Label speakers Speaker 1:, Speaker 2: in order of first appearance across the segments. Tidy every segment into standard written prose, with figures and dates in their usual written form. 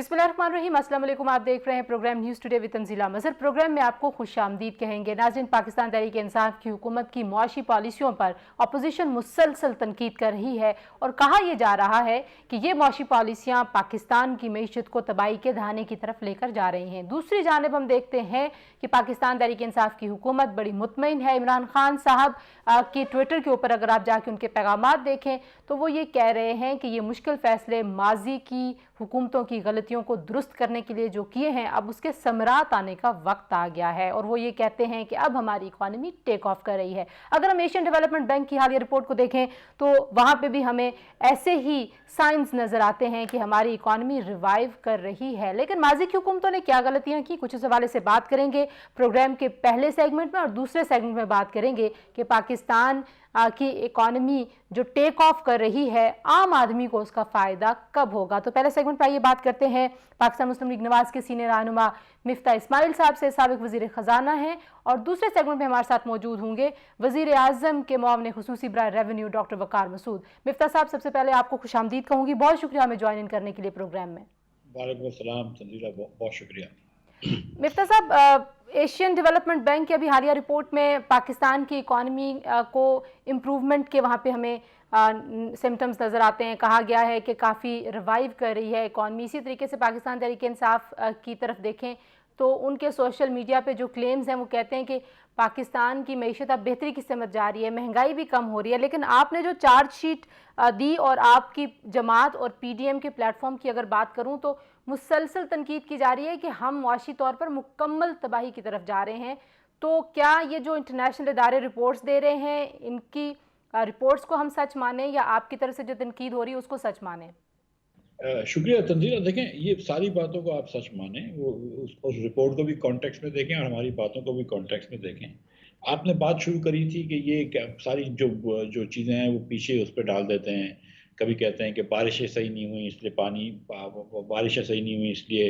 Speaker 1: बिस्मिल्लाहिर्रहमानिर्रहीम, अस्सलाम वालेकुम। आप देख रहे हैं program news today with Tanzeela Mazhar. Program में आपको खुशामदीद कहेंगे। नाज़रीन, पाकिस्तान तहरीक इंसाफ की हुकूमत की मुआशी पॉलिसियों पर अपोजिशन मुसलसल तनकीद कर रही है और कहा यह जा रहा है कि ये मुआशी पॉलिसियाँ पाकिस्तान की मीशत को तबाही के धाने की तरफ लेकर जा रही हैं। दूसरी जानिब हम देखते हैं कि पाकिस्तान तहरीक इंसाफ की हुकूमत बड़ी मुतमईन है। इमरान खान साहब के ट्विटर के ऊपर अगर आप जाके उनके पैगामात देखें तो वो ये कह रहे हैं कि ये मुश्किल फैसले माजी की हुकूमतों की गलतियों को दुरुस्त करने के लिए जो किए हैं, अब उसके समरात आने का वक्त आ गया है। और वो ये कहते हैं कि अब हमारी इकॉनमी टेक ऑफ कर रही है। अगर हम एशियन डेवलपमेंट बैंक की हालिया रिपोर्ट को देखें तो वहाँ पे भी हमें ऐसे ही साइंस नज़र आते हैं कि हमारी इकॉनमी रिवाइव कर रही है। लेकिन माजी की हुकूमतों ने क्या गलतियाँ की, कुछ इस हवाले से बात करेंगे प्रोग्राम के पहले सेगमेंट में। और दूसरे सेगमेंट में बात करेंगे कि पाकिस्तान की इकॉनमी जो टेक ऑफ कर रही है, आम आदमी को उसका फ़ायदा कब होगा। तो पहले सेगमेंट पर आइए बात करते हैं पाकिस्तान मुस्लिम लीग नवाज के सीनियर रहनुमा मिफ्ता इस्माइल साहब से, साबिक वज़ीर ख़जाना हैं। और दूसरे सेगमेंट में हमारे साथ मौजूद होंगे वज़ीर आज़म के मुआविन ख़ुसूसी बराए रेवेन्यू डॉक्टर वक़ार मसूद। मिफ्ता साहब, सबसे पहले आपको खुशामदीद कहूँगी, बहुत शुक्रिया हमें ज्वाइन इन करने के लिए प्रोग्राम में।
Speaker 2: वालेकुम अस्सलाम तंजीला, बहुत शुक्रिया।
Speaker 1: मिफ्ता साहब, एशियन डेवलपमेंट बैंक की अभी हालिया रिपोर्ट में पाकिस्तान की इकॉनमी को इम्प्रूवमेंट के वहाँ पे हमें सिम्टम्स नज़र आते हैं। कहा गया है कि काफ़ी रिवाइव कर रही है इकॉनमी। इसी तरीके से पाकिस्तान तहरीक इंसाफ की तरफ देखें तो उनके सोशल मीडिया पे जो क्लेम्स हैं वो कहते हैं कि पाकिस्तान की मईशत अब बेहतरी की समझ जा रही है, महंगाई भी कम हो रही है। लेकिन आपने जो चार्जशीट दी और आपकी जमात और पीडीएम के प्लेटफॉर्म की अगर बात करूं तो मुसलसल तनकीद की जा रही है कि हम मुआशी तौर पर मुकम्मल तबाही की तरफ जा रहे हैं। तो क्या ये जो इंटरनेशनल इदारे रिपोर्ट्स दे रहे हैं, इनकी रिपोर्ट्स को हम सच माने या आपकी तरफ से जो तनकीद हो रही है उसको सच माने?
Speaker 2: शुक्रिया तंजीला। देखें, ये सारी बातों को आप सच माने, वो उस रिपोर्ट को भी कॉन्टेक्स्ट में देखें और हमारी बातों को भी कॉन्टेक्स्ट में देखें। आपने बात शुरू करी थी कि ये सारी जो जो चीज़ें हैं वो पीछे उस पर डाल देते हैं। कभी कहते हैं कि बारिशें सही नहीं हुई इसलिए बारिशें सही नहीं हुई इसलिए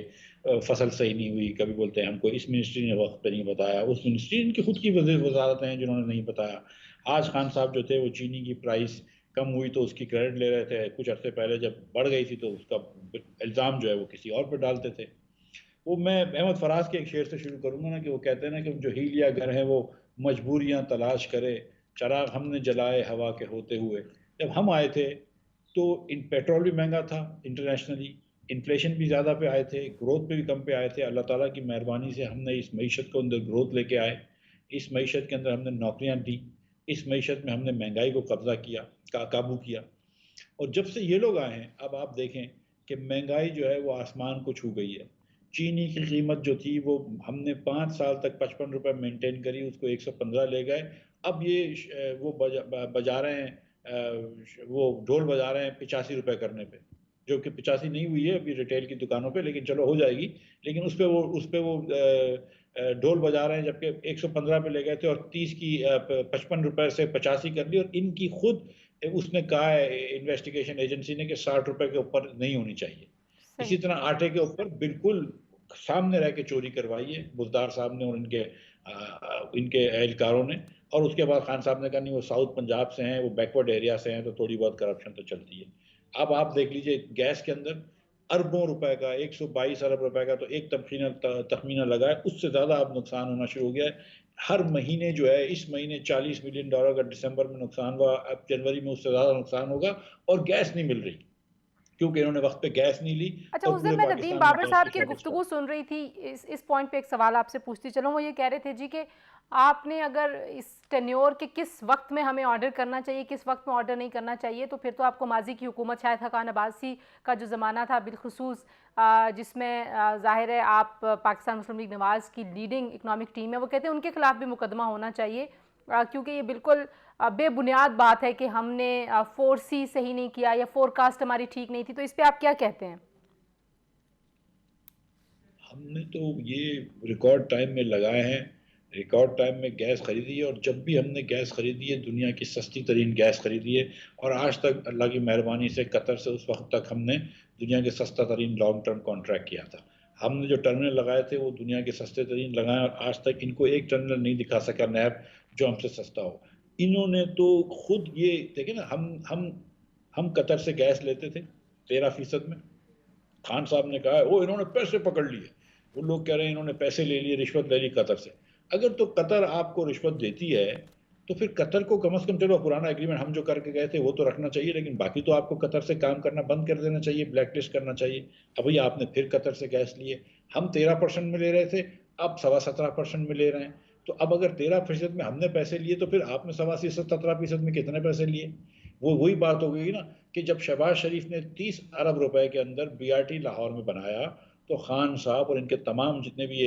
Speaker 2: फसल सही नहीं हुई। कभी बोलते हैं हमको इस मिनिस्ट्री ने वक्त पर नहीं बताया, उस मिनिस्ट्री, इनकी खुद की वजारतें हैं जिन्होंने नहीं बताया। आज खान साहब जो थे वो चीनी की प्राइस कम हुई तो उसकी क्रेडिट ले रहे थे, कुछ अर्से पहले जब बढ़ गई थी तो उसका इल्ज़ाम जो है वो किसी और पर डालते थे। वो मैं अहमद फराज के एक शेर से शुरू करूंगा ना, कि वो कहते हैं ना कि जो हीलिया घर है वो मजबूरियां तलाश करे, चराग हमने जलाए हवा के होते हुए। जब हम आए थे तो इन पेट्रोल भी महंगा था इंटरनेशनली, इन्फ्लेशन भी ज़्यादा पे आए थे, ग्रोथ पे भी कम पे आए थे। अल्लाह ताला की मेहरबानी से हमने इस मीशत को अंदर ग्रोथ लेके आए, इस मीशत के अंदर हमने नौकरियां दी, इस मीशत में हमने महंगाई को कब्जा किया, काबू किया। और जब से ये लोग आए हैं अब आप देखें कि महंगाई जो है वो आसमान को छू गई है। चीनी की कीमत जो थी वो हमने 5 साल तक 55 रुपये मेंटेन करी, उसको 115 ले गए। अब ये वो बजा रहे हैं, वो ढोल बजा रहे हैं 85 रुपये करने पे, जो कि 85 नहीं हुई है अभी रिटेल की दुकानों पे, लेकिन चलो हो जाएगी। लेकिन उस पे वो ढोल बजा रहे हैं, जबकि 115 पे ले गए थे और 30 की 55 रुपये से 85 कर ली। और इनकी खुद उसने कहा है इन्वेस्टिगेशन एजेंसी ने कि 60 रुपए के ऊपर नहीं होनी चाहिए। इसी
Speaker 1: सही।
Speaker 2: तरह आटे के ऊपर बिल्कुल सामने रह के चोरी करवाई है बुजदार साहब ने और इनके एहलकारों ने। और उसके बाद खान साहब ने कहा नहीं वो साउथ पंजाब से हैं, वो बैकवर्ड एरिया से हैं, तो थोड़ी बहुत करप्शन तो चलती है। अब आप देख लीजिए गैस के अंदर अरबों रुपए का, 122 अरब रुपए का तो एक तखमीना लगा है, उससे ज़्यादा अब नुकसान होना शुरू हो गया है। हर महीने जो है, इस महीने $40 मिलियन का दिसंबर में नुकसान हुआ, अब जनवरी में उससे ज़्यादा नुकसान होगा। और गैस नहीं मिल रही क्योंकि इन्होंने वक्त पे गैस नहीं ली
Speaker 1: अच्छा,
Speaker 2: और
Speaker 1: उस दिन
Speaker 2: पूरे
Speaker 1: मैं नदीम
Speaker 2: पाकिस्तान में
Speaker 1: बाबर
Speaker 2: गैस
Speaker 1: साहब
Speaker 2: की
Speaker 1: की
Speaker 2: शॉर्टेज
Speaker 1: गुफ्तगू
Speaker 2: था।
Speaker 1: सुन रही थी, इस पॉइंट पे एक सवाल आपसे पूछती चलो। वो ये कह रहे थे जी कि आपने अगर इस टेन्योर के किस वक्त में हमें ऑर्डर करना चाहिए, किस वक्त में ऑर्डर नहीं करना चाहिए, तो फिर तो आपको माजी की हुकूमत शायद हकान अब्बासी का जो ज़माना था बिलखुसूस, जिसमें ज़ाहिर है आप पाकिस्तान मुस्लिम लीग नवाज़ की लीडिंग इकनॉमिक टीम है, वो कहते हैं उनके खिलाफ भी मुकदमा होना चाहिए, क्योंकि ये बिल्कुल बेबुनियाद बात है कि हमने 4C सही नहीं किया या फोरकास्ट हमारी ठीक नहीं थी। तो इस पर आप क्या कहते हैं?
Speaker 2: हमने तो ये रिकॉर्ड टाइम में लगाए हैं, रिकॉर्ड टाइम में गैस खरीदी है। और जब भी हमने गैस खरीदी है दुनिया की सस्ती तरीन गैस खरीदी है। और आज तक अल्लाह की मेहरबानी से कतर से उस वक्त तक हमने दुनिया के सस्ता तरीन लॉन्ग टर्म कॉन्ट्रैक्ट किया था। हमने जो टर्मिनल लगाए थे वो दुनिया के सस्ते तरीन लगाए और आज तक इनको एक टर्मिनल नहीं दिखा सका नैब जो हमसे सस्ता हो। इन्होंने तो खुद ये देखे ना, हम कतर से गैस लेते थे 13% में, खान साहब ने कहा है वो इन्होंने पैसे पकड़ लिए, वो लोग कह रहे हैं इन्होंने पैसे ले लिए, रिश्वत ले ली कतर से। अगर तो कतर आपको रिश्वत देती है तो फिर कतर को कम से कम, चलो पुराना एग्रीमेंट हम जो करके गए थे वो तो रखना चाहिए, लेकिन बाकी तो आपको कतर से काम करना बंद कर देना चाहिए, ब्लैकलिस्ट करना चाहिए। अब भैया आपने फिर कतर से गैस लिए, हम 13% में ले रहे थे, अब 17.25% में ले रहे हैं। तो अब अगर 13% में हमने पैसे लिए तो फिर आपने 17.25% में कितने पैसे लिए? वो वही बात हो गई ना कि जब शहबाज शरीफ ने 30 अरब रुपए के अंदर बीआरटी लाहौर में बनाया, तो खान साहब और इनके तमाम जितने भी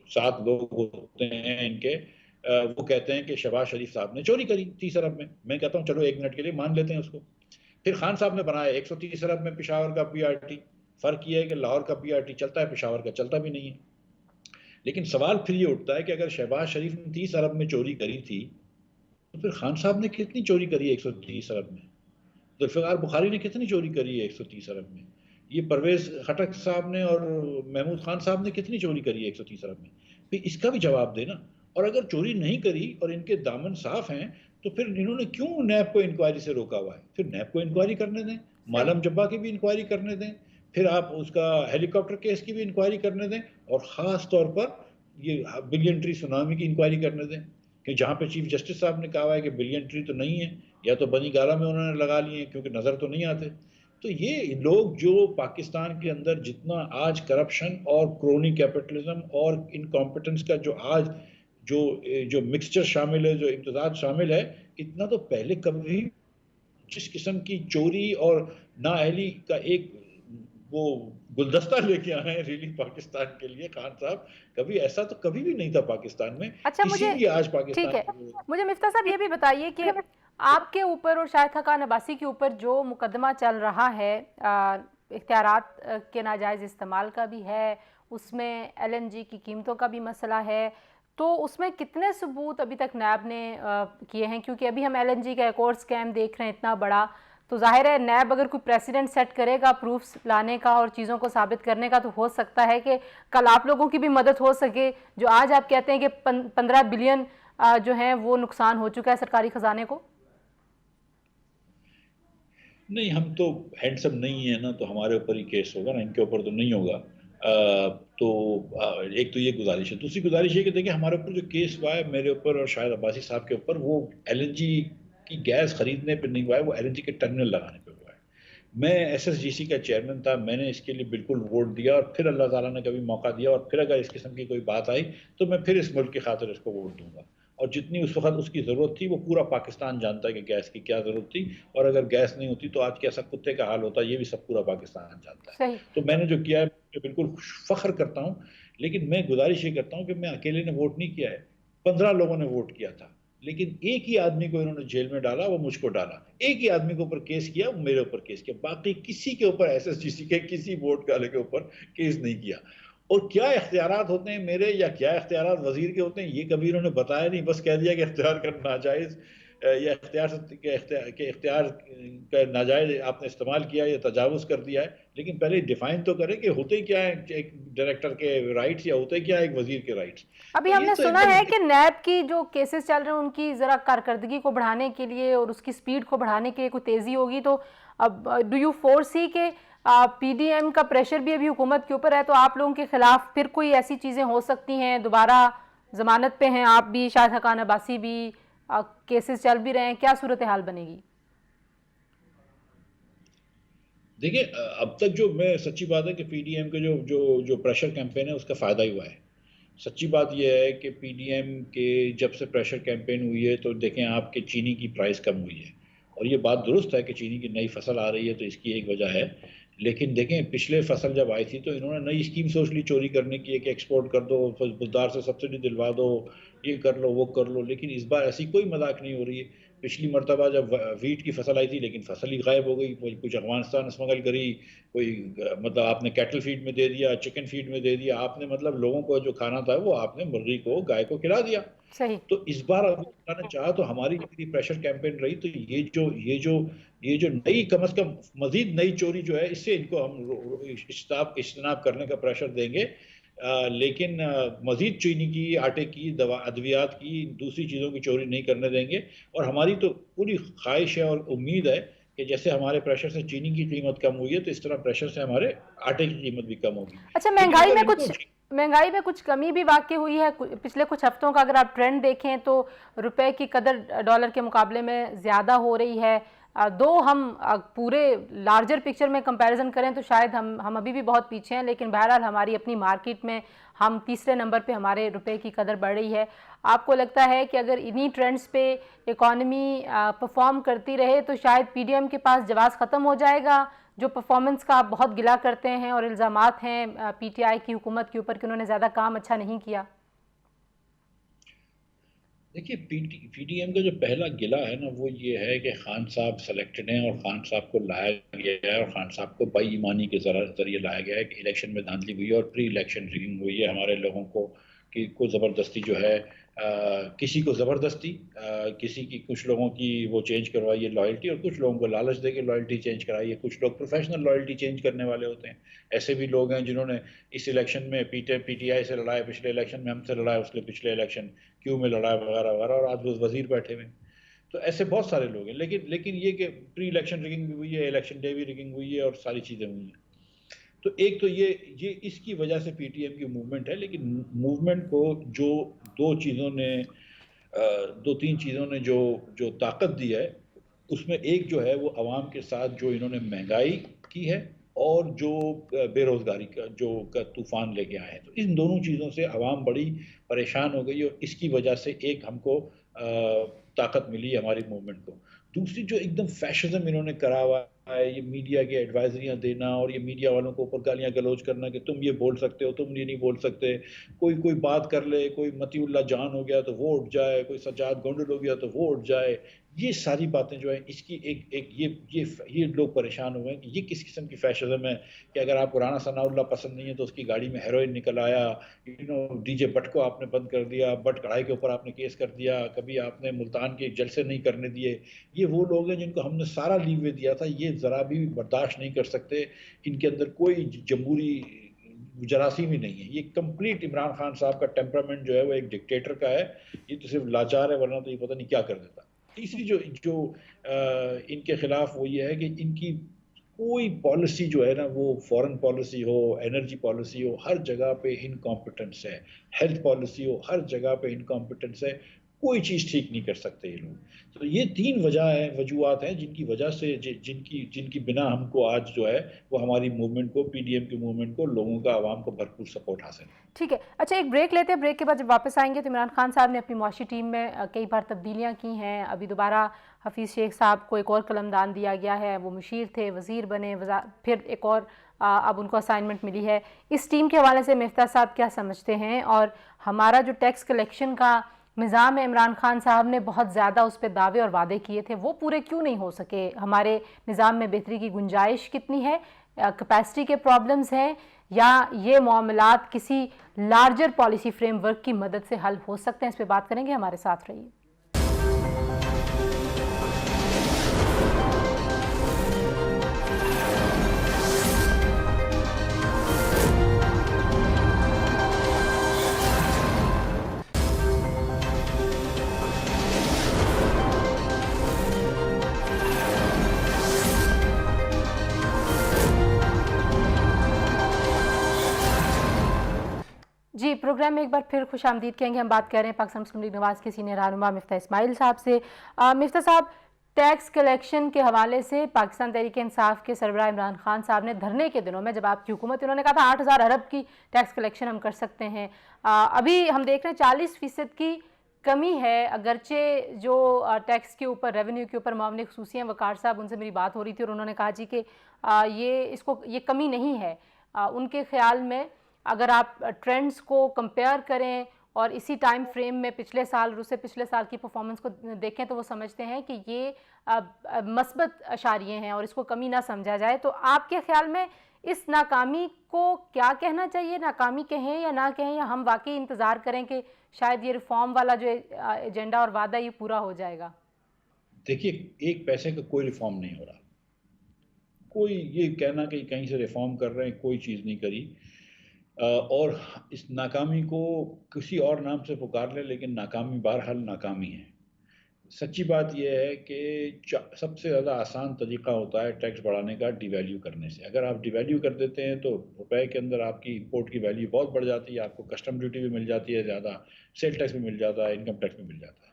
Speaker 2: सात लोग होते हैं इनके, वो कहते हैं कि शहबाज शरीफ साहब ने चोरी करी 30 अरब में। मैं कहता हूँ चलो 1 मिनट के लिए मान लेते हैं उसको। फिर खान साहब ने बनाया 130 अरब में पिशावर का पीआरटी। फर्क ये है कि लाहौर का पीआरटी चलता है, पिशावर का चलता भी नहीं है। लेकिन सवाल फिर ये उठता है कि अगर शहबाज शरीफ ने 30 अरब में चोरी करी थी, तो फिर खान साहब ने कितनी चोरी करी है 130 अरब में? जुल्फ़िकार बुखारी ने कितनी चोरी करी है 130 अरब में? ये परवेज खटक साहब ने और महमूद खान साहब ने कितनी चोरी करी है 130 अरब में? फिर इसका भी जवाब देना। और अगर चोरी नहीं करी और इनके दामन साफ हैं, तो फिर इन्होंने क्यों नैब को इंक्वायरी से रोका हुआ है? फिर नैब को इंक्वायरी करने दें,
Speaker 1: सही।
Speaker 2: मालम जब्बा की भी इंक्वायरी करने दें, फिर आप उसका हेलीकॉप्टर केस की भी इंक्वायरी करने दें, और ख़ास तौर पर ये बिलियन ट्री सुनामी की इंक्वायरी करने दें, कि जहाँ पे चीफ जस्टिस साहब ने कहा है कि बिलियन ट्री तो नहीं है, या तो बनी गाला में उन्होंने लगा लिए हैं क्योंकि नज़र तो नहीं आते। तो ये लोग जो पाकिस्तान के अंदर जितना आज करप्शन और क्रोनी कैपिटलिज्म और इनकॉम्पिटेंस का जो आज जो जो मिक्सचर शामिल है, जो इम्तजाज शामिल है, इतना तो पहले कभी जिस किस्म की चोरी और नाअहली का एक वो गुलदस्ता लेके आए हैं रियली पाकिस्तान के लिए खान साहब, कभी ऐसा तो कभी भी नहीं था पाकिस्तान में।
Speaker 1: अच्छा, मुझे
Speaker 2: इसीलिए आज
Speaker 1: ठीक है,
Speaker 2: पाकिस्तान
Speaker 1: मुझे मिफ्ता साहब ये भी बताइए कि आपके ऊपर और शाहिद खान अब्बासी के ऊपर जो मुकदमा चल रहा है, इख्तियारात के नाजायज़ इस्तेमाल का भी है, उसमें एलएनजी की कीमतों का भी मसला है, तो उसमें कितने सबूत अभी तक नैब ने किए हैं? क्योंकि अभी हम एलएनजी का एक और स्कैम देख रहे हैं इतना बड़ा, तो जाहिर है नैब अगर कोई प्रेसिडेंट सेट करेगा प्रूफ्स लाने का और चीज़ों को साबित करने का, तो हो सकता है कि कल आप लोगों की भी मदद हो सके। जो आज आप कहते हैं कि 15 बिलियन जो है वो नुकसान हो चुका है सरकारी खजाने को।
Speaker 2: नहीं, हम तो हैंडसम नहीं है ना, तो हमारे ऊपर ही केस होगा ना, इनके ऊपर तो नहीं होगा। तो एक तो ये गुजारिश है। दूसरी गुजारिश है कि देखिए हमारे ऊपर जो केस हुआ है, मेरे ऊपर और शायद अब्बासी साहब के ऊपर, वो एलएनजी की गैस खरीदने पे नहीं हुआ है, वो एलएनजी के टर्मिनल लगाने पे हुआ है। मैं एसएसजीसी का चेयरमैन था, मैंने इसके लिए बिल्कुल वोट दिया, और फिर अल्लाह ताला ने कभी मौका दिया, और फिर अगर इस किस्म की कोई बात आई तो मैं फिर इस मुल्क की खातिर इसको वोट दूंगा। और जितनी उस वक्त उसकी ज़रूरत थी, वो पूरा पाकिस्तान जानता है कि गैस की क्या ज़रूरत थी, और अगर गैस नहीं होती तो आज कैसा कुत्ते का हाल होता, ये भी सब पूरा पाकिस्तान जानता है।
Speaker 1: सही।
Speaker 2: तो मैंने जो किया है, मैं बिल्कुल फख्र करता हूँ। लेकिन मैं गुजारिश ये करता हूँ कि मैं अकेले ने वोट नहीं किया है, 15 लोगों ने वोट किया था, लेकिन एक ही आदमी को इन्होंने जेल में डाला, वो मुझको डाला। एक ही आदमी के ऊपर केस किया, वो मेरे ऊपर केस किया, बाकी किसी के ऊपर, एसएसजीसी के किसी वोट वाले के ऊपर केस नहीं किया। और क्या इख्तियारात होते हैं मेरे, या क्या इख्तियारात वजीर के होते हैं, ये कभी इन्होंने बताया नहीं। बस कह दिया कि इख्तियार का नाजायज, या इख्तियार का नाजायज आपने इस्तेमाल किया या तजावुज़ कर दिया है, लेकिन पहले डिफाइन तो करें कि होते क्या है एक डायरेक्टर के राइट्स, या होते क्या है एक वजीर के राइट्स।
Speaker 1: अभी
Speaker 2: तो ये
Speaker 1: हमने
Speaker 2: तो
Speaker 1: सुना
Speaker 2: एकदम
Speaker 1: है कि नैब की जो केसेस चल रहे हैं उनकी ज़रा कारकर्दगी को बढ़ाने के लिए और उसकी स्पीड को बढ़ाने के लिए कोई तेज़ी होगी, तो अब डू यू फोरसी के पीडीएम का प्रेशर भी अभी हुकूमत के ऊपर है, तो आप लोगों के खिलाफ फिर कोई ऐसी चीज़ें हो सकती हैं? दोबारा जमानत पे हैं आप भी, शाहिद खान अब्बासी भी, केसेस चल भी रहे हैं, क्या सूरत हाल बनेगी?
Speaker 2: देखिए, अब तक जो, मैं सच्ची बात है कि पीडीएम के जो जो जो प्रेशर कैंपेन है उसका फ़ायदा ही हुआ है। सच्ची बात यह है कि पीडीएम के जब से प्रेशर कैंपेन हुई है, तो देखें आपके चीनी की प्राइस कम हुई है, और ये बात दुरुस्त है कि चीनी की नई फसल आ रही है, तो इसकी एक वजह है। लेकिन देखें पिछले फसल जब आई थी तो इन्होंने नई स्कीम सोच ली चोरी करने की, कि एक्सपोर्ट कर दो, बुजदार से सब्सिडी दिलवा दो, ये कर लो वो कर लो। लेकिन इस बार ऐसी कोई मजाक नहीं हो रही है। पिछली मरतबा जब वीट की फसल आई थी, लेकिन फसल ही गायब हो गई, कोई कुछ अफगानिस्तान स्मगल करी, कोई मतलब आपने कैटल फीड में दे दिया, चिकन फीड में दे दिया आपने, मतलब लोगों को जो खाना था वो आपने मुर्गी को, गाय को खिला दिया।
Speaker 1: सही।
Speaker 2: तो इस बार अगर अल्लाह ने चाहा तो हमारी जितनी प्रेशर कैंपेन रही, तो ये जो नई, कम से कम मजीद नई चोरी जो है, इससे इनको हम इज्तनाब करने का प्रेशर देंगे। लेकिन मजीद चीनी की, आटे की, दवा, अद्वियात की, दूसरी चीज़ों की चोरी नहीं करने देंगे। और हमारी तो पूरी ख्वाहिश है और उम्मीद है कि जैसे हमारे प्रेशर से चीनी की कीमत कम हुई है, तो इस तरह प्रेशर से हमारे आटे की कीमत भी कम होगी।
Speaker 1: अच्छा,
Speaker 2: लेकिन अगर इनको
Speaker 1: महंगाई में कुछ कमी भी वाक़ई हुई है। पिछले कुछ हफ्तों का अगर आप ट्रेंड देखें तो रुपए की कदर डॉलर के मुकाबले में ज़्यादा हो रही है। दो हम पूरे लार्जर पिक्चर में कंपैरिजन करें तो शायद हम अभी भी बहुत पीछे हैं, लेकिन बहरहाल हमारी अपनी मार्केट में हम तीसरे नंबर पे हमारे रुपए की कदर बढ़ रही है। आपको लगता है कि अगर इन्हीं ट्रेंड्स पे इकॉनमी परफॉर्म करती रहे तो शायद पीडीएम के पास जवाब ख़त्म हो जाएगा? जो परफॉर्मेंस का आप बहुत गिला करते हैं और इल्ज़ामात हैं पीटीआई की हुकूमत के ऊपर कि उन्होंने ज़्यादा काम अच्छा नहीं किया।
Speaker 2: देखिए, पीटीएम का जो पहला गिला है ना, वो ये है कि खान साहब सेलेक्टेड हैं और खान साहब को लाया गया है और खान साहब को बेईमानी के जरिए लाया गया है कि इलेक्शन में धांधली हुई है और प्री इलेक्शन रिगिंग हुई है हमारे लोगों को, कि को ज़बरदस्ती जो है किसी को ज़बरदस्ती किसी की, कुछ लोगों की वो चेंज करवाई है लॉयल्टी, और कुछ लोगों को लालच दे के लॉयल्टी चेंज कराई है। कुछ लोग प्रोफेशनल लॉयल्टी चेंज करने वाले होते हैं। ऐसे भी लोग हैं जिन्होंने इस इलेक्शन में पीटीआई से लड़ाया, पिछले इलेक्शन में हमसे लड़ाया, उसके पिछले इलेक्शन क्यों में लड़ा, वगैरह वगैरह, और आज वो वजीर बैठे हुए। तो ऐसे बहुत सारे लोग हैं, लेकिन लेकिन ये कि प्री इलेक्शन रिगिंग भी हुई है, इलेक्शन डे भी रिगिंग हुई है और सारी चीज़ें हुई हैं। तो एक तो ये इसकी वजह से पीटीएम की मूवमेंट है, लेकिन मूवमेंट को जो दो चीज़ों ने दो तीन चीज़ों ने जो जो ताकत दी है, उसमें एक जो है वो आवाम के साथ जो इन्होंने महंगाई की है और जो बेरोज़गारी का जो तूफ़ान लेके आए हैं, तो इन दोनों चीज़ों से आवाम बड़ी परेशान हो गई और इसकी वजह से एक हमको ताकत मिली हमारी मूवमेंट को। दूसरी जो एकदम फैशिज्म इन्होंने करा हुआ है, ये मीडिया की एडवाइजरियाँ देना और ये मीडिया वालों को ऊपर गालियाँ गलौज करना कि तुम ये बोल सकते हो, तुम ये नहीं बोल सकते, कोई कोई बात कर ले, कोई मतीउल्लाह जान हो गया तो वो उठ जाए, कोई सज्जाद गोंडल हो गया तो वो उठ जाए, ये सारी बातें जो है इसकी एक एक ये लोग परेशान हुए हैं कि ये किस किस्म की फैशिज्म है कि अगर आपको राना सनाउल्लाह पसंद नहीं है तो उसकी गाड़ी में हेरोइन निकल आया, डीजे भट्ट को आपने बंद कर दिया, भट्ट कढ़ाई के ऊपर आपने केस कर दिया, कभी आपने मुल्तान के जलसे नहीं करने दिए। ये वो लोग हैं जिनको हमने सारा लीवे दिया था, ये ज़रा भी बर्दाश्त नहीं कर सकते, इनके अंदर कोई जमहूरी जरासीम ही नहीं है। ये कंप्लीट इमरान खान साहब का टेम्परामेंट जो है वो एक डिक्टेटर का है, ये तो सिर्फ लाचार है, वरना तो ये पता नहीं क्या कर देता। तीसरी जो जो इनके खिलाफ वो ये है कि इनकी कोई पॉलिसी जो है ना, वो फॉरेन पॉलिसी हो, एनर्जी पॉलिसी हो, हर जगह पे इनकॉम्पिटेंस है, हेल्थ पॉलिसी हो, हर जगह पे इनकॉम्पिटेंस है, कोई चीज़ ठीक नहीं कर सकते ये लोग। तो ये तीन वजूहत हैं जिनकी वजह से जिनकी जिनकी बिना हमको आज जो है वो हमारी मूवमेंट को, पीडीएम की मूवमेंट को, लोगों का, आवाम को भरपूर सपोर्ट हासिल है।
Speaker 1: ठीक है। अच्छा, एक ब्रेक लेते हैं। ब्रेक के बाद जब वापस आएंगे तो इमरान खान साहब ने अपनी मुआशी टीम में कई बार तब्दीलियां की हैं। अभी दोबारा हफीज़ शेख साहब को एक और कलमदान दिया गया है, वो मुशीर थे, वज़ीर बने, फिर एक और अब उनको असाइनमेंट मिली है। इस टीम के हवाले से मिफ्ता साहब क्या समझते हैं, और हमारा जो टैक्स कलेक्शन का निज़ाम है, इमरान खान साहब ने बहुत ज़्यादा उस पर दावे और वादे किए थे, वो पूरे क्यों नहीं हो सके? हमारे निज़ाम में बेहतरी की गुंजाइश कितनी है? कैपेसिटी के प्रॉब्लम्स हैं, या ये मामलात किसी लार्जर पॉलिसी फ्रेमवर्क की मदद से हल हो सकते हैं? इस पर बात करेंगे, हमारे साथ रहिए। जी, प्रोग्राम में एक बार फिर खुश आमदीद कहेंगे। हम बात कर रहे हैं पाकिस्तान मुस्लिम लीग नवाज़ के सीनियर रहनुमा मिफ्ता इस्माइल साहब से। मिफ्ता साहब, टैक्स कलेक्शन के हवाले से पाकिस्तान तहरीक इंसाफ के सरबराह इमरान खान साहब ने धरने के दिनों में, जब आपकी हुकूमत, उन्होंने कहा था 8,000 अरब की टैक्स कलेक्शन हम कर सकते हैं। अभी हम देख रहे हैं 40% की कमी है। अगरचे जो टैक्स के ऊपर, रेवेन्यू के ऊपर मामले खुसूसी हैं, वकार साहब, उनसे मेरी बात हो रही थी और उन्होंने कहा जी कि ये कमी नहीं है उनके ख्याल में। अगर आप ट्रेंड्स को कंपेयर करें और इसी टाइम फ्रेम में पिछले साल और उससे पिछले साल की परफॉर्मेंस को देखें तो वो समझते हैं कि ये मस्बत अशारिये हैं और इसको कमी ना समझा जाए। तो आपके ख्याल में इस नाकामी को क्या कहना चाहिए? नाकामी कहें या ना कहें, या हम वाकई इंतज़ार करें कि शायद ये रिफॉर्म वाला जो एजेंडा और वादा ये पूरा हो जाएगा?
Speaker 2: देखिए, एक पैसे का कोई रिफॉर्म नहीं हो रहा। कोई ये कहना कि कहीं से रिफॉर्म कर रहे हैं, कोई चीज़ नहीं करी। और इस नाकामी को किसी और नाम से पुकार ले, लेकिन नाकामी बहरहाल नाकामी है। सच्ची बात यह है कि सबसे ज़्यादा आसान तरीका होता है टैक्स बढ़ाने का डिवैल्यू करने से। अगर आप डिवैल्यू कर देते हैं तो रुपए के अंदर आपकी इंपोर्ट की वैल्यू बहुत बढ़ जाती है, आपको कस्टम ड्यूटी भी मिल जाती है ज़्यादा, सेल टैक्स भी मिल जाता है, इनकम टैक्स भी मिल जाता है।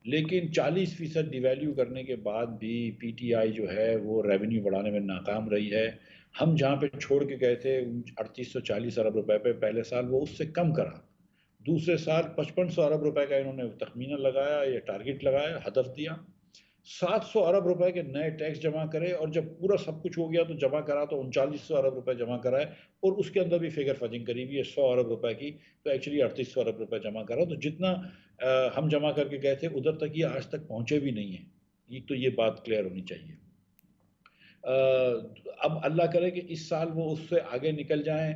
Speaker 2: लेकिन 40% डिवैल्यू करने के बाद भी पीटीआई जो है वो रेवेन्यू बढ़ाने में नाकाम रही है। हम जहाँ पे छोड़ के गए थे 3840 अरब रुपए पे पहले साल, वो उससे कम करा। दूसरे साल 5500 अरब रुपए का इन्होंने तखमीना लगाया या टारगेट लगाया, हदफ दिया। 700 अरब रुपए के नए टैक्स जमा करे और जब पूरा सब कुछ हो गया तो जमा करा तो 3900 अरब रुपए जमा कराए, और उसके अंदर भी फिगर फजिंग करी हुई है 100 अरब रुपए की, तो एक्चुअली 3800 अरब रुपए जमा करा। तो जितना हम जमा करके गए थे उधर तक ये आज तक पहुंचे भी नहीं है। तो ये बात क्लियर होनी चाहिए। अब अल्लाह करे कि इस साल वो उससे आगे निकल जाएं।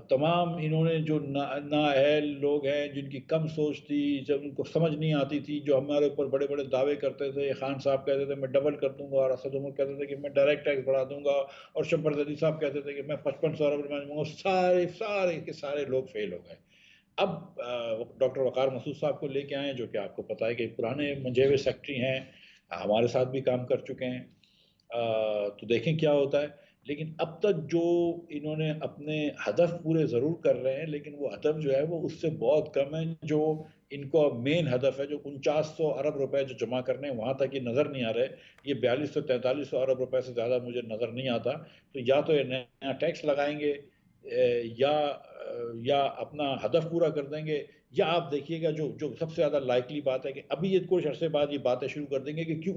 Speaker 2: तमाम इन्होंने जो नाअहल लोग हैं जिनकी कम सोच थी, जब उनको समझ नहीं आती थी, जो हमारे ऊपर बड़े बड़े दावे करते थे, खान साहब कहते थे मैं डबल कर दूंगा, और असद उमर कहते थे कि मैं डायरेक्ट टैक्स बढ़ा दूंगा, और शब्बर जदी साहब कहते थे कि मैं 5500 अरब रुपये दूंगा, सारे सारे के सारे लोग फेल हो गए। अब डॉक्टर वकार मसूद साहब को लेके आए, जो कि आपको पता है कि पुराने मंजेवे सेक्रेटरी हैं, हमारे साथ भी काम कर चुके हैं। तो देखें क्या होता है। लेकिन अब तक जो इन्होंने अपने हदफ पूरे ज़रूर कर रहे हैं, लेकिन वो हदफ जो है वो उससे बहुत कम है। जो इनको मेन हदफ है, जो 4900 अरब रुपए जो जमा करने हैं, वहाँ तक ये नज़र नहीं आ रहे। ये 4200-4300 अरब रुपए से ज़्यादा मुझे नज़र नहीं आता। तो या तो ये नया टैक्स लगाएंगे, या अपना हदफ पूरा कर देंगे, या आप देखिएगा जो जो सबसे ज़्यादा लाइकली बात है कि अभी ये कुछ अरसे बाद ये बातें शुरू कर देंगे कि क्यों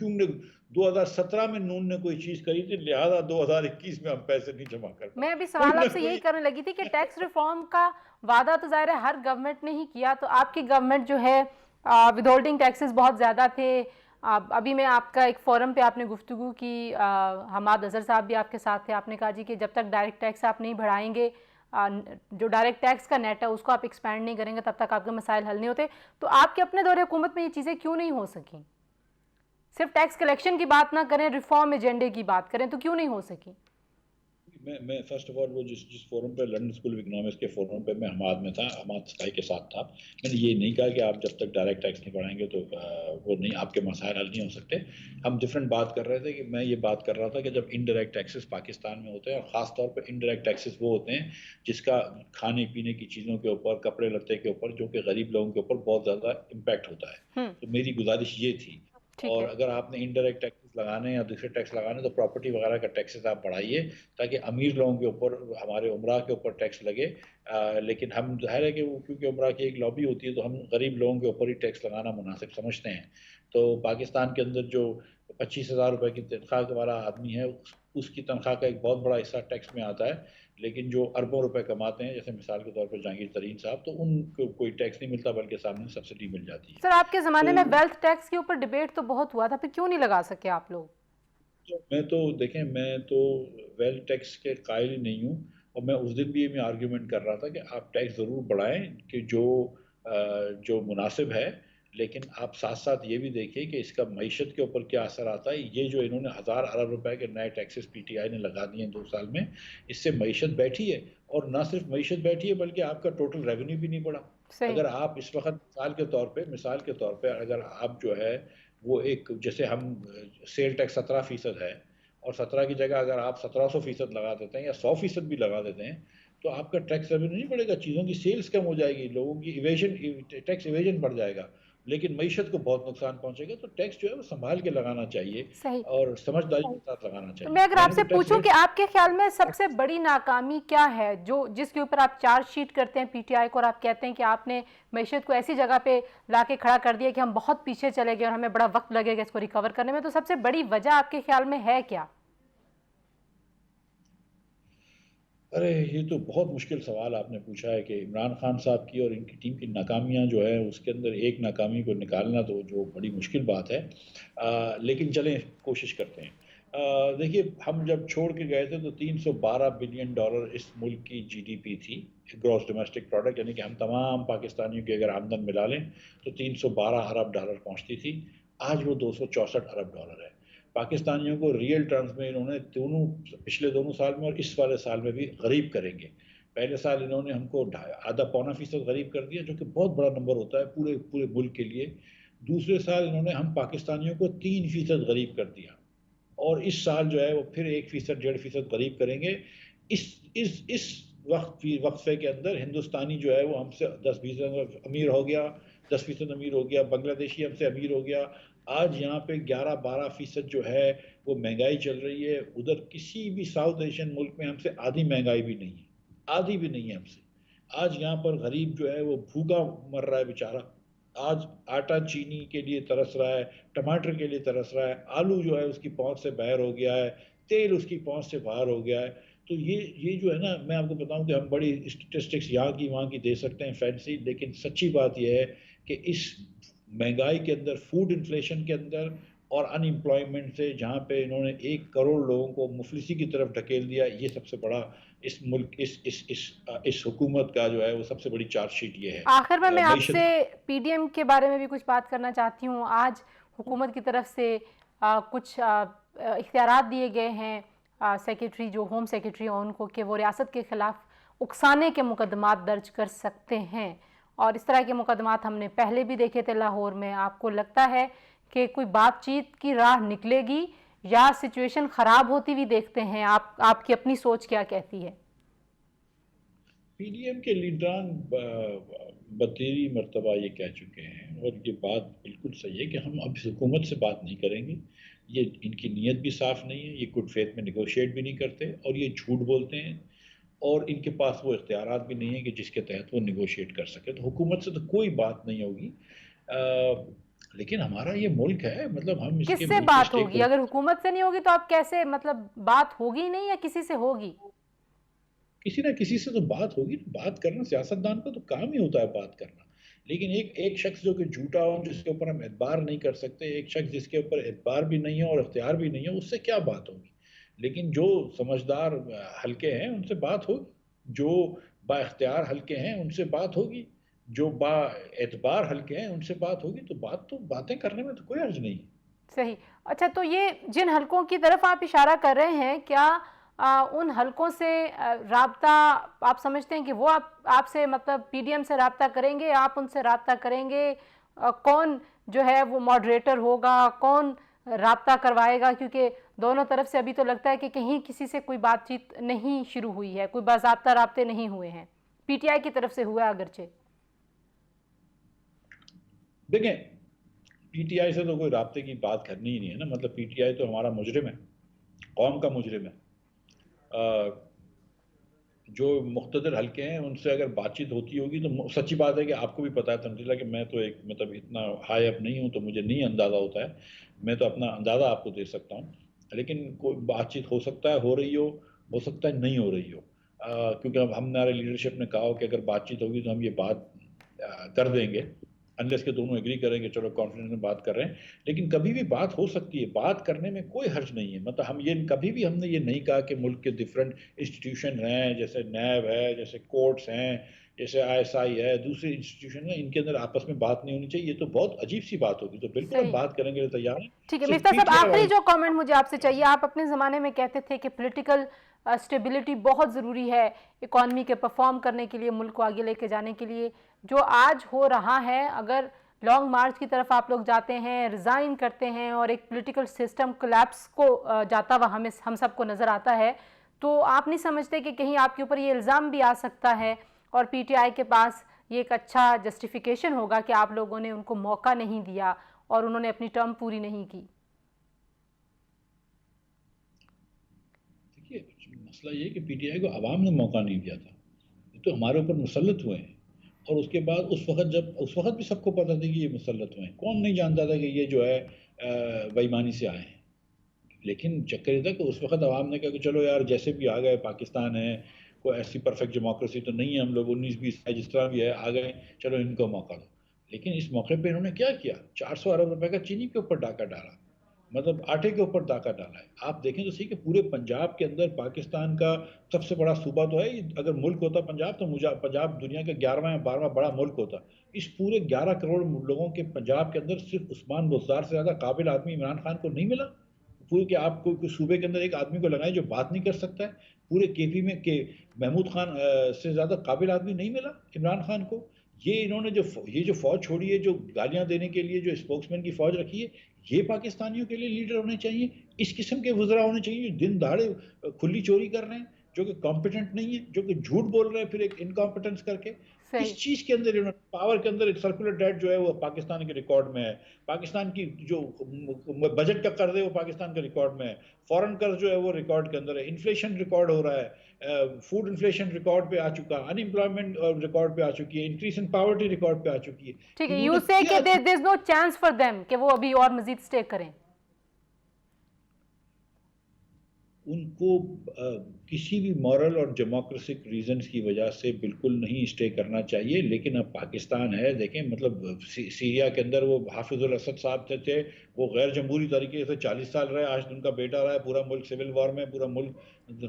Speaker 2: ने 2017 में नून ने कोई चीज़ करी थी, लिहाजा 2021 में हम पैसे नहीं जमा कर
Speaker 1: मैं
Speaker 2: पाए।
Speaker 1: अभी
Speaker 2: कोई
Speaker 1: सवाल
Speaker 2: ना
Speaker 1: आपसे यही
Speaker 2: कोई
Speaker 1: करने लगी थी कि टैक्स रिफॉर्म का वादा तो जाहिर है हर गवर्नमेंट ने ही किया, तो आपकी गवर्नमेंट जो है विद होल्डिंग टैक्सेस बहुत ज़्यादा थे। अभी मैं आपका एक फोरम पे आपने गुफ्तगू की, हमाद अजहर साहब भी आपके साथ थे, आपने कहा जी कि जब तक डायरेक्ट टैक्स आप नहीं बढ़ाएंगे, जो डायरेक्ट टैक्स का नेट है उसको आप एक्सपैंड नहीं करेंगे, तब तक आपके मसाइल हल नहीं होते। तो आपके अपने दौरे हुकूमत में ये चीज़ें क्यों नहीं हो सकी? सिर्फ टैक्स कलेक्शन की बात ना करें, रिफॉर्म एजेंडे की बात करें, तो क्यों नहीं हो सकी?
Speaker 2: मैं फर्स्ट ऑफ ऑल वो जिस जिस फोरम पे, लंदन स्कूल ऑफ इकोनॉमिक्स के फोरम पे मैं हमाद में था, हमाद स्काई के साथ था। मैंने ये नहीं कहा कि आप जब तक डायरेक्ट टैक्स नहीं बढ़ाएंगे तो वो नहीं, आपके मसाइल हल नहीं हो सकते। हम डिफरेंट बात कर रहे थे कि मैं ये बात कर रहा था कि जब इनडायरेक्ट टैक्सेस पाकिस्तान में होते हैं, और ख़ास तौर पर इनडायरेक्ट टैक्सेस वो होते हैं जिसका खाने पीने की चीज़ों के ऊपर, कपड़े लत्ते के ऊपर, जो कि गरीब लोगों के ऊपर बहुत ज़्यादा इम्पैक्ट होता है। तो मेरी गुजारिश ये थी।
Speaker 1: ठीक
Speaker 2: और
Speaker 1: है।
Speaker 2: अगर आपने इनडायरेक्ट टैक्सेस लगाने या दूसरे टैक्स लगाने तो प्रॉपर्टी वगैरह का टैक्सेस आप बढ़ाइए, ताकि अमीर लोगों के ऊपर, हमारे उमरा के ऊपर टैक्स लगे। लेकिन हम जाहिर है कि वो क्योंकि उमरा की एक लॉबी होती है, तो हम गरीब लोगों के ऊपर ही टैक्स लगाना मुनासिब समझते हैं। तो पाकिस्तान के अंदर जो 25,000 रुपये की तनख्वाह वाला आदमी है, उसकी तनख्वाह का एक बहुत बड़ा हिस्सा टैक्स में आता है। लेकिन जो अरबों रुपए कमाते हैं, जैसे मिसाल के तौर पर जहांगीर तरीन साहब, तो उनको कोई टैक्स नहीं मिलता, बल्कि सामने सब्सिडी मिल जाती है।
Speaker 1: सर, आपके ज़माने
Speaker 2: तो
Speaker 1: में वेल्थ टैक्स के ऊपर डिबेट तो बहुत हुआ था, फिर क्यों नहीं लगा सके आप लोग?
Speaker 2: मैं तो वेल्थ टैक्स के कायल ही नहीं हूँ। और मैं उस दिन भी ये मैं आर्ग्यूमेंट कर रहा था कि आप टैक्स ज़रूर बढ़ाएं कि जो मुनासिब है, लेकिन आप साथ साथ ये भी देखिए कि इसका मईशत के ऊपर क्या असर आता है। ये जो इन्होंने 1000 अरब रुपए के नए टैक्सेस पीटीआई ने लगा दिए हैं 2 साल में, इससे मईशत बैठी है। और ना सिर्फ मईशत बैठी है, बल्कि आपका टोटल रेवेन्यू भी नहीं बढ़ा।
Speaker 1: सही।
Speaker 2: अगर आप इस वक्त मिसाल के तौर पे अगर आप जो है वो एक, जैसे हम सेल टैक्स 17% है, और 17 की जगह अगर आप 1700% लगा देते हैं या 100% भी लगा देते हैं, तो आपका टैक्स रेवेन्यू नहीं बढ़ेगा, चीज़ों की सेल्स कम हो जाएगी, लोगों की इवेजन, टैक्स इवेजन बढ़ जाएगा, लेकिन मईशत को बहुत नुकसान पहुंचेगा। तो टैक्स जो है वो संभाल के लगाना चाहिए,
Speaker 1: सही।
Speaker 2: और समझदारी के साथ लगाना
Speaker 1: तो मैं
Speaker 2: चाहिए।
Speaker 1: अगर
Speaker 2: मैंने
Speaker 1: आपसे
Speaker 2: तो टैक्स
Speaker 1: पूछूं कि
Speaker 2: रेट
Speaker 1: आपके ख्याल में सबसे बड़ी नाकामी क्या है, जो जिसके ऊपर आप चार्जशीट करते हैं पीटीआई को, और आप कहते हैं कि आपने मैशत को ऐसी जगह पे लाके खड़ा कर दिया कि हम बहुत पीछे चले गए और हमें बड़ा वक्त लगेगा इसको रिकवर करने में, तो सबसे बड़ी वजह आपके ख्याल में है क्या?
Speaker 2: अरे, ये तो बहुत मुश्किल सवाल आपने पूछा है कि इमरान खान साहब की और इनकी टीम की नाकामियां जो है, उसके अंदर एक नाकामी को निकालना तो जो बड़ी मुश्किल बात है। लेकिन चलें, कोशिश करते हैं। देखिए, हम जब छोड़ के गए थे तो 312 बिलियन डॉलर इस मुल्क की जीडीपी थी, ग्रॉस डोमेस्टिक प्रोडक्ट, यानी कि हम तमाम पाकिस्तानियों की अगर आमदन मिला लें तो 312 अरब डॉलर पहुंचती थी। आज वो 264 अरब डॉलर है। पाकिस्तानियों को रियल टर्म्स में इन्होंने पिछले दोनों साल में और इस वाले साल में भी गरीब करेंगे। पहले साल इन्होंने हमको आधा पौना फीसद गरीब कर दिया, जो कि बहुत बड़ा नंबर होता है पूरे पूरे मुल्क के लिए। दूसरे साल इन्होंने हम पाकिस्तानियों को 3% गरीब कर दिया, और इस साल जो है वो फिर 1%, 1.5% गरीब करेंगे। इस वक्फे के अंदर हिंदुस्तानी जो है वो हमसे 10-20% अमीर हो गया, 10% अमीर हो गया, बांग्लादेशी हमसे अमीर हो गया। आज यहाँ पे 11-12% जो है वो महंगाई चल रही है। उधर किसी भी साउथ एशियन मुल्क में हमसे आधी महंगाई भी नहीं है, आधी भी नहीं है हमसे। आज यहाँ पर गरीब जो है वो भूखा मर रहा है बेचारा। आज आटा चीनी के लिए तरस रहा है, टमाटर के लिए तरस रहा है, आलू जो है उसकी पहुंच से बाहर हो गया है, तेल उसकी पहुंच से बाहर हो गया है। तो ये जो है ना, मैं आपको बताऊं कि हम बड़ी स्टेटिस्टिक्स यहाँ की वहाँ की दे सकते हैं फैंसी, लेकिन सच्ची बात यह है कि इस महंगाई के अंदर, फूड इन्फ्लेशन के अंदर और अनएम्प्लॉयमेंट से जहाँ पे इन्होंने 1 करोड़ लोगों को मुफलिसी की तरफ ढकेल दिया, ये सबसे बड़ा इस मुल्क इस हुकूमत का जो है वो सबसे बड़ी चार्जशीट ये है।
Speaker 1: आखिर में मैं आपसे
Speaker 2: मीशत
Speaker 1: पीडीएम के बारे में भी कुछ बात करना चाहती हूँ। आज हुकूमत की तरफ से कुछ इख्तियारात दिए गए हैं सेक्रेटरी, जो होम सेक्रेटरी हैं उनको, कि वो रियासत के ख़िलाफ़ उकसाने के मुकदमात दर्ज कर सकते हैं, और इस तरह के मुकदमात हमने पहले भी देखे थे लाहौर में। आपको लगता है कि कोई बातचीत की राह निकलेगी या सिचुएशन ख़राब होती हुई देखते हैं? आपकी अपनी सोच क्या कहती है?
Speaker 2: पीडीएम के लीडरान बतेरी मरतबा ये कह चुके हैं, और ये बात बिल्कुल सही है कि हम अब इस हुकूमत से बात नहीं करेंगे। ये इनकी नीयत भी साफ़ नहीं है, ये गुड फेथ में निगोशिएट भी नहीं करते, और ये झूठ बोलते हैं, और इनके पास वो इख्तियारात भी नहीं है कि जिसके तहत वो निगोशिएट कर सके। तो हुकूमत से तो कोई बात नहीं होगी। लेकिन हमारा ये मुल्क है, मतलब हम इसके
Speaker 1: किससे
Speaker 2: मुल्क के
Speaker 1: बात
Speaker 2: स्टेक
Speaker 1: होगी? अगर हुकूमत से नहीं होगी तो आप कैसे, मतलब बात होगी नहीं या किसी से होगी?
Speaker 2: किसी ना किसी से तो बात होगी। बात करना सियासतदान का तो काम ही होता है, बात करना। लेकिन एक एक शख्स जो कि झूठा हो, जिसके ऊपर हम एतबार नहीं कर सकते, एक शख्स जिसके ऊपर एतबार भी नहीं है और इख्तियार भी नहीं है, उससे क्या बात होगी? लेकिन जो समझदार हल्के हैं उनसे बात होगी, जो बाइख्तियार हल्के हैं उनसे बात होगी, जो बा एतबार हल्के हैं उनसे बात होगी। तो बातें करने में तो कोई अर्ज नहीं है।
Speaker 1: सही। अच्छा, तो ये जिन हलकों की तरफ आप इशारा कर रहे हैं, क्या उन हलकों से राब्ता आप समझते हैं कि वो आपसे, मतलब पीडीएम से राब्ता करेंगे, आप उनसे राब्ता करेंगे? कौन जो है वो मॉडरेटर होगा, कौन राब्ता करवाएगा? क्योंकि दोनों तरफ से अभी तो लगता है कि कहीं किसी से कोई बातचीत नहीं शुरू हुई है, कोई बाज़ाब्ता राब्ते नहीं हुए हैं। पीटीआई की तरफ से हुआ अगरचे।
Speaker 2: देखें, पीटीआई से तो कोई राब्ते की बात करनी ही नहीं है ना। मतलब पीटीआई तो हमारा मुजरिम है, कौम का मुजरिम है। जो मुख्तदर हल्के हैं उनसे अगर बातचीत होती होगी तो सच्ची बात है कि आपको भी पता है तंजीला, कि मैं तो एक मतलब इतना हाई अप नहीं हूँ, तो मुझे नहीं अंदाज़ा होता है। मैं तो अपना अंदाज़ा आपको दे सकता हूँ, लेकिन कोई बातचीत हो सकता है हो रही हो सकता है नहीं हो रही हो। क्योंकि अब हमारे लीडरशिप ने कहा हो कि अगर बातचीत होगी तो हम ये बात कर देंगे, अनलेस के दोनों एग्री करेंगे, चलो कॉन्फिडेंस में बात कर रहे हैं। लेकिन कभी भी बात हो सकती है, बात करने में कोई हर्ज नहीं है। मतलब हम ये कभी भी हमने ये नहीं कहा कि मुल्क के डिफरेंट इंस्टीट्यूशन हैं, जैसे नैब है, जैसे कोर्ट्स हैं, जैसे आईएसआई है, दूसरे इंस्टीट्यूशन है, इनके अंदर आपस में बात नहीं होनी चाहिए। ये तो बहुत अजीब सी बात होगी। तो बिल्कुल हम
Speaker 1: सही।
Speaker 2: बात करेंगे तो तैयार हैं।
Speaker 1: ठीक है
Speaker 2: सिर्फ
Speaker 1: मिफ्ता साहब,
Speaker 2: पीटीआई
Speaker 1: आखिरी
Speaker 2: वाली
Speaker 1: जो कमेंट मुझे आपसे चाहिए, आप अपने ज़माने में कहते थे कि पॉलिटिकल स्टेबिलिटी बहुत ज़रूरी है इकॉनमी के परफॉर्म करने के लिए, मुल्क को आगे लेके जाने के लिए। जो आज हो रहा है, अगर लॉन्ग मार्च की तरफ आप लोग जाते हैं, रिज़ाइन करते हैं और एक पॉलिटिकल सिस्टम कोलैप्स को जाता हुआ हम सबको नज़र आता है, तो आप नहीं समझते कि कहीं आपके ऊपर ये इल्ज़ाम भी आ सकता है और पीटीआई के पास ये एक अच्छा जस्टिफिकेशन होगा कि आप लोगों ने उनको मौका नहीं दिया और उन्होंने अपनी टर्म पूरी नहीं की?
Speaker 2: देखिए, मसला ये है कि पीटीआई को आवाम ने मौका नहीं दिया था, ये तो हमारे ऊपर मुसल्लत हुए हैं। और उसके बाद उस वक्त भी सबको पता था कि ये मुसल्लत हुए हैं। कौन नहीं जानता था कि ये जो है बेईमानी से आए हैं। लेकिन चक्कर ये था कि उस वक्त आवाम ने कहा कि चलो यार, जैसे भी आ गए, पाकिस्तान है, कोई ऐसी परफेक्ट डेमोक्रेसी तो नहीं है, हम लोग 19-20 है, जिस तरह भी है आ गए, चलो इनको मौका दो। लेकिन इस मौके पे इन्होंने क्या किया? 400 अरब रुपए का चीनी के ऊपर डाका डाला, मतलब आटे के ऊपर डाका डाला है। आप देखें तो सही कि पूरे पंजाब के अंदर, पाकिस्तान का सबसे बड़ा सूबा तो है, अगर मुल्क होता पंजाब तो मुझे पंजाब दुनिया का 11वां या 12वां बड़ा मुल्क होता। इस पूरे 11 करोड़ लोगों के पंजाब के अंदर सिर्फ उस्मान बुज़दार से ज़्यादा काबिल आदमी इमरान खान को नहीं मिला। पूरे के आप कोई सूबे के अंदर एक आदमी को लगाए जो बात नहीं कर सकता है। पूरे केपी में के महमूद खान से ज़्यादा काबिल आदमी नहीं मिला इमरान खान को। ये इन्होंने जो फौज छोड़ी है, जो गालियां देने के लिए जो स्पोक्समैन की फौज रखी है, ये पाकिस्तानियों के लिए लीडर होने चाहिए? इस किस्म के वज़रा होने चाहिए जो दिन दहाड़े खुली चोरी कर रहे हैं, जो कि कॉम्पिटेंट नहीं है, जो कि झूठ बोल रहे हैं फिर एक इनकॉम्पिटेंस करके।
Speaker 1: सही।
Speaker 2: किस चीज़ के अंदर इन्होंने पावर के अंदर सर्कुलर डेट जो है वो पाकिस्तान के रिकॉर्ड में है। पाकिस्तान की जो बजट का कर्ज है वो पाकिस्तान के रिकॉर्ड में है। फॉरेन कर्ज जो है वो रिकॉर्ड के अंदर है। इन्फ्लेशन रिकॉर्ड हो रहा है, फूड इन्फ्लेशन रिकॉर्ड पे आ चुका, अनएम्प्लॉयमेंट रिकॉर्ड पे आ चुकी है, इंक्रीज इन पॉवर्टी रिकॉर्ड पे आ चुकी है।
Speaker 1: ठीक है, यू
Speaker 2: इन्होंने
Speaker 1: से कि
Speaker 2: क्या
Speaker 1: there is no chance for them कि वो अभी और मजीद स्टे करें।
Speaker 2: उनको किसी भी मॉरल और डेमोक्रेटिक रीजंस की वजह से बिल्कुल नहीं स्टे करना चाहिए, लेकिन अब पाकिस्तान है, देखें मतलब सीरिया के अंदर वो हाफिजुल असद साहब थे, वो गैर जमहूरी तरीके से 40 साल रहे, आज उनका बेटा रहा है, पूरा मुल्क सिविल वॉर में पूरा मुल्क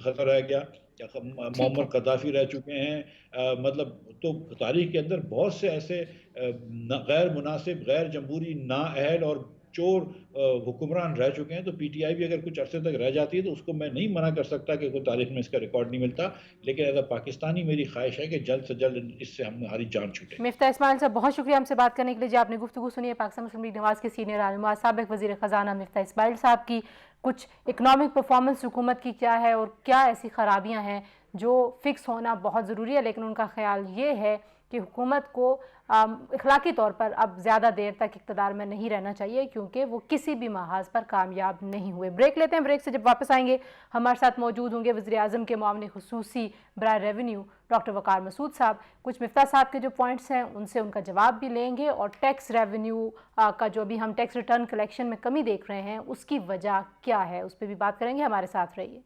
Speaker 2: खतर रह गया।
Speaker 1: ठीक है।
Speaker 2: मोहम्मद कद्दाफी रह चुके हैं, मतलब तो तारीख के अंदर बहुत से ऐसे गैर मुनासिब, गैर जमहूरी, नाअहल और चोर हुक्मरान रह चुके हैं। तो पीटीआई भी अगर कुछ अरसे तक रह जाती है तो उसको मैं नहीं मना कर सकता कि कोई तारीख में इसका रिकॉर्ड नहीं मिलता, लेकिन एज अ पाकिस्तानी मेरी ख्वाहिश है कि जल्द से जल्द इससे हमारी जान छूटे।
Speaker 1: मिफ्ता इस्माइल साहब, बहुत शुक्रिया हमसे बात करने के लिए। जी, आपने गुफ्तगू सुनी है पाकिस्तान मुस्लिम लीग नवाज के सीनियर रहनुमा साबिक वजीर खजाना मिफ्ता इस्माइल साहब की। कुछ इकनॉमिक परफॉर्मेंस हुकूमत की क्या है और क्या ऐसी खराबियां हैं जो फिक्स होना बहुत ज़रूरी है, लेकिन उनका ख्याल ये है कि हुकूमत को इखलाकी तौर पर अब ज़्यादा देर तक इक़्तिदार में नहीं रहना चाहिए, क्योंकि वो किसी भी महाज पर कामयाब नहीं हुए। ब्रेक लेते हैं, ब्रेक से जब वापस आएंगे हमारे साथ मौजूद होंगे वज़ीर आज़म के मामले खुसूसी बराए रेवेन्यू डॉक्टर वकार मसूद साहब। कुछ मिफ्ता साहब के जो पॉइंट्स हैं उनसे उनका जवाब भी लेंगे, और टैक्स रेवेन्यू का जो अभी हम टैक्स रिटर्न कलेक्शन में कमी देख रहे हैं उसकी वजह क्या है, उस पर भी बात करेंगे। हमारे साथ रहिए।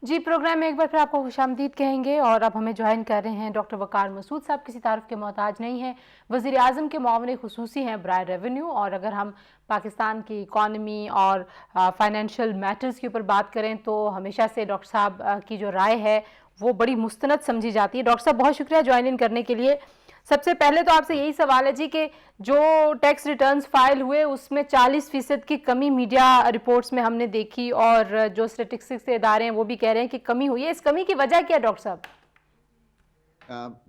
Speaker 1: जी, प्रोग्राम में एक बार फिर आपको खुशामदीद कहेंगे, और अब हमें ज्वाइन कर रहे हैं डॉक्टर वकार मसूद साहब। किसी तारुफ के मोहताज नहीं हैं, वज़ीर आज़म के मामले खुसूसी हैं बराए रेवेन्यू। और अगर हम पाकिस्तान की इकॉनमी और फाइनेंशियल मैटर्स के ऊपर बात करें तो हमेशा से डॉक्टर साहब की जो राय है वो बड़ी मुस्तनद समझी जाती है। डॉक्टर साहब, बहुत शुक्रिया ज्वाइन इन करने के लिए। सबसे पहले तो आपसे यही सवाल है जी कि जो टैक्स रिटर्न्स फाइल हुए उसमें 40% की कमी मीडिया रिपोर्ट्स में हमने देखी, और जो स्टैटिस्टिक्स के इदारे हैं वो भी कह रहे हैं कि कमी हुई है। इस कमी की वजह क्या है डॉक्टर साहब?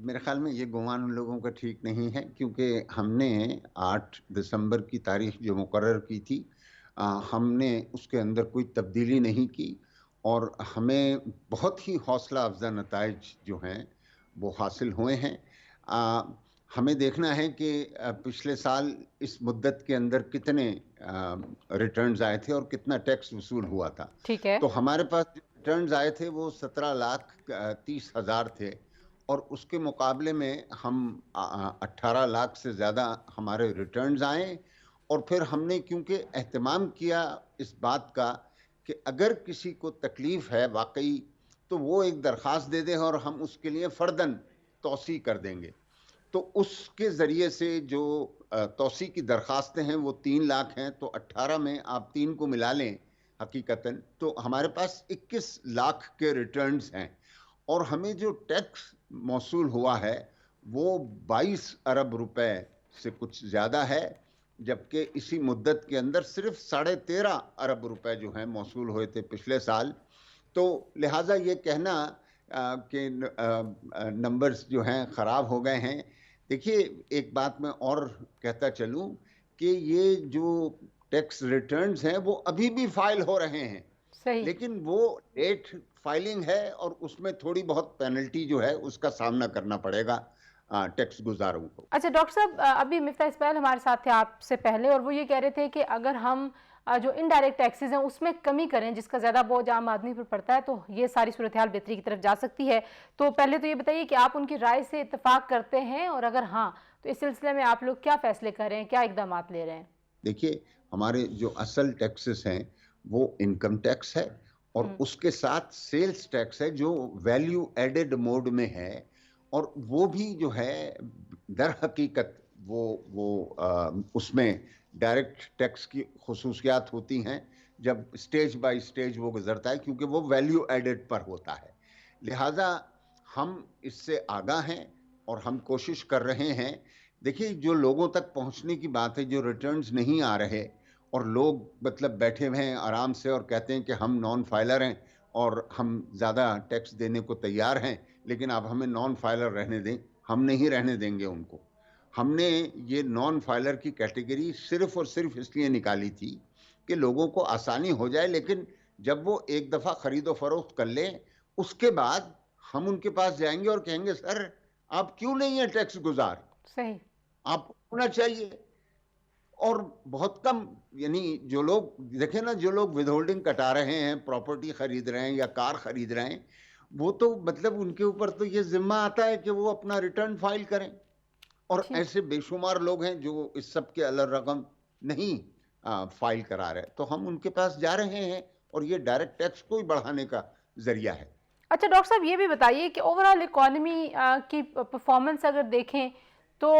Speaker 3: मेरे ख्याल में ये गुमान उन लोगों का ठीक नहीं है, क्योंकि हमने 8 दिसंबर की तारीख जो मुकर्रर की थी, हमने उसके अंदर कोई तब्दीली नहीं की, और हमें बहुत ही हौसला अफजा नताइज जो हैं वो हासिल हुए हैं। हमें देखना है कि पिछले साल इस मुद्दत के अंदर कितने रिटर्न्स आए थे और कितना टैक्स वसूल हुआ था।
Speaker 1: ठीक है।
Speaker 3: तो हमारे पास जो रिटर्न्स आए थे वो 17,30,000 थे, और उसके मुकाबले में हम 18 लाख से ज़्यादा हमारे रिटर्न्स आए। और फिर हमने क्योंकि एहतमाम किया इस बात का कि अगर किसी को तकलीफ़ है वाकई तो वो एक दरख्वास्त दे दे और हम उसके लिए फ़र्दन तौसी कर देंगे। तो उसके ज़रिए से जो तौसी की दरख्वास्तें हैं वो 3 लाख हैं, तो 18 में आप 3 को मिला लें हकीकतन तो हमारे पास 21 लाख के रिटर्न्स हैं। और हमें जो टैक्स मौसूल हुआ है वो 22 अरब रुपए से कुछ ज़्यादा है, जबकि इसी मुद्दत के अंदर सिर्फ 13.5 अरब रुपए जो हैं मौसूल हुए थे पिछले साल। तो लिहाजा ये कहना कि नंबर्स जो हैं ख़राब हो गए हैं। देखिए, एक बात मैं और कहता चलूँ कि ये जो टैक्स रिटर्न्स हैं वो अभी भी फाइल हो रहे हैं,
Speaker 1: सही।
Speaker 3: लेकिन वो लेट फाइलिंग है और उसमें थोड़ी बहुत पेनल्टी जो है उसका सामना करना पड़ेगा टैक्स गुजारों को।
Speaker 1: अच्छा डॉक्टर साहब, अभी मिफ्ता इस्माइल हमारे साथ थे आपसे पहले, और वो ये कह रहे थे कि अगर हम जो इनडायरेक्ट टैक्सेस हैं उसमें कमी करें जिसका ज़्यादा बोझ आम आदमी पर पड़ता है तो ये सारी सूरत हाल बेहतरी की तरफ जा सकती है। तो पहले तो ये बताइए कि आप उनकी राय से इत्तेफाक करते हैं, और अगर हाँ तो इस सिलसिले में आप लोग क्या फ़ैसले कर रहे हैं, क्या इकदाम ले रहे हैं?
Speaker 3: देखिए, हमारे जो असल टैक्सेस हैं वो इनकम टैक्स है, और उसके साथ सेल्स टैक्स है जो वैल्यू एडेड मोड में है, और वो भी जो है दर हकीकत वो उसमें डायरेक्ट टैक्स की खुसूसियात होती हैं जब स्टेज बाय स्टेज वो गुजरता है, क्योंकि वो वैल्यू एडेड पर होता है। लिहाजा हम इससे आगाह हैं और हम कोशिश कर रहे हैं। देखिए, जो लोगों तक पहुंचने की बात है, जो रिटर्न्स नहीं आ रहे और लोग मतलब बैठे हुए हैं आराम से और कहते हैं कि हम नॉन फाइलर हैं और हम ज़्यादा टैक्स देने को तैयार हैं, लेकिन आप हमें नॉन फाइलर रहने दें। हम नहीं रहने देंगे उनको। हमने ये नॉन फाइलर की कैटेगरी सिर्फ और सिर्फ इसलिए निकाली थी कि लोगों को आसानी हो जाए, लेकिन जब वो एक दफ़ा खरीदो फरोख्त कर लें, उसके बाद हम उनके पास जाएंगे और कहेंगे, सर आप क्यों नहीं है टैक्स गुजार,
Speaker 1: सही।
Speaker 3: आपको होना चाहिए। और बहुत कम, यानी जो लोग देखें ना, जो लोग विदहोल्डिंग कटा रहे हैं, प्रॉपर्टी खरीद रहे हैं या कार खरीद रहे हैं, वो तो मतलब उनके ऊपर तो ये जिम्मा आता है कि वो अपना रिटर्न फाइल करें। और
Speaker 1: ठीक।
Speaker 3: ऐसे बेशुमार लोग हैं जो इस सब के अलग रकम नहीं फाइल करा रहे, तो हम उनके पास जा रहे हैं और ये डायरेक्ट टैक्स को ही बढ़ाने का जरिया है।
Speaker 1: अच्छा डॉक्टर साहब, ये भी बताइए कि ओवरऑल इकोनॉमी की परफॉर्मेंस अगर देखें तो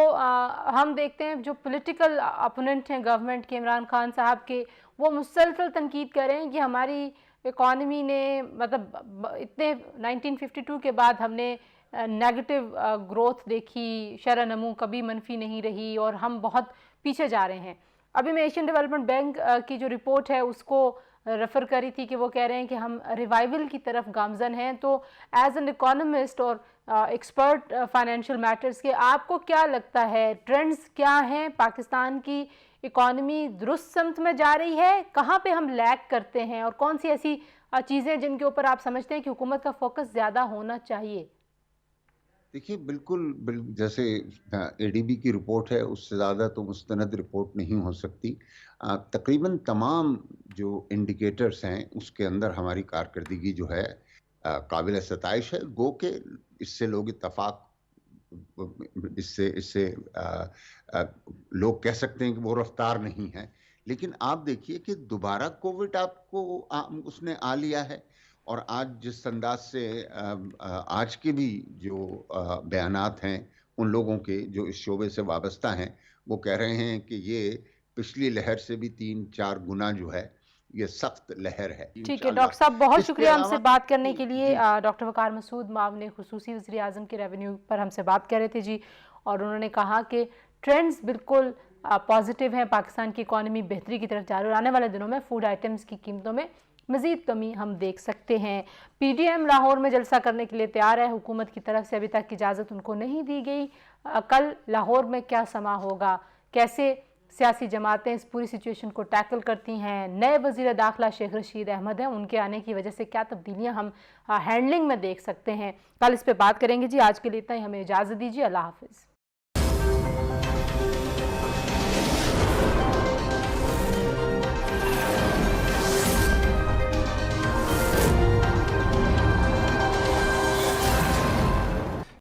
Speaker 1: हम देखते हैं जो पॉलिटिकल अपोनेंट हैं गवर्नमेंट के, इमरान खान साहब के, वो मुसलसल तनकीद कर रहे हैं कि हमारी इकोनॉमी ने मतलब इतने 1952 के बाद हमने नेगेटिव ग्रोथ देखी, शरह नमू कभी मनफी नहीं रही और हम बहुत पीछे जा रहे हैं। अभी मैं एशियन डेवलपमेंट बैंक की जो रिपोर्ट है उसको रेफ़र करी थी कि वो कह रहे हैं कि हम रिवाइवल की तरफ गामजन हैं। तो एज एन इकोनॉमिस्ट और एक्सपर्ट फाइनेंशियल मैटर्स के, आपको क्या लगता है ट्रेंड्स क्या हैं? पाकिस्तान की इकोनॉमी दुरुस्त समत में जा रही है? कहाँ पे हम लैग करते हैं और कौन सी ऐसी चीज़ें जिनके ऊपर आप समझते हैं कि हुकूमत का फोकस ज़्यादा होना चाहिए?
Speaker 3: देखिए, बिल्कुल जैसे एडीबी की रिपोर्ट है, उससे ज़्यादा तो मुस्तनद रिपोर्ट नहीं हो सकती। तकरीबन तमाम जो इंडिकेटर्स हैं उसके अंदर हमारी कारकर्दगी जो है काबिल सताइश है। गो के इससे लोग इत्तफाक, इससे इससे लोग कह सकते हैं कि वो रफ्तार नहीं है। लेकिन आप देखिए कि दोबारा कोविड आपको उसने आ लिया है। और आज जिस अंदाज से आज के भी जो बयानात हैं उन लोगों के जो इस शोबे से वाबस्ता हैं, वो कह रहे हैं कि ये पिछली लहर से भी 3-4 गुना जो है ये सख्त लहर है।
Speaker 1: ठीक है डॉक्टर साहब, बहुत शुक्रिया हमसे बात करने के लिए।
Speaker 3: जी।
Speaker 1: डॉक्टर वकार मसूद मामले खुसूसी वज़ीर आज़म के रेवेन्यू पर हमसे बात कर रहे थे जी, और उन्होंने कहा कि ट्रेंड्स बिल्कुल पॉजिटिव हैं, पाकिस्तान की इकॉनमी बेहतरी की तरफ जा रही है और आने वाले दिनों में फूड आइटम्स की कीमतों में मज़ीद कमी हम देख सकते हैं। पीडीएम लाहौर में जलसा करने के लिए तैयार है, हुकूमत की तरफ से अभी तक इजाज़त उनको नहीं दी गई। कल लाहौर में क्या समा होगा, कैसे सियासी जमातें इस पूरी सिचुएशन को टैकल करती हैं, नए वज़ीर दाखिला शेख रशीद अहमद हैं, उनके आने की वजह से क्या तब्दीलियां हम हैंडलिंग में देख सकते हैं, कल इस पे बात करेंगे जी। आज के लिए इतना ही, हमें इजाज़त दीजिए। अल्लाह हाफ़िज़।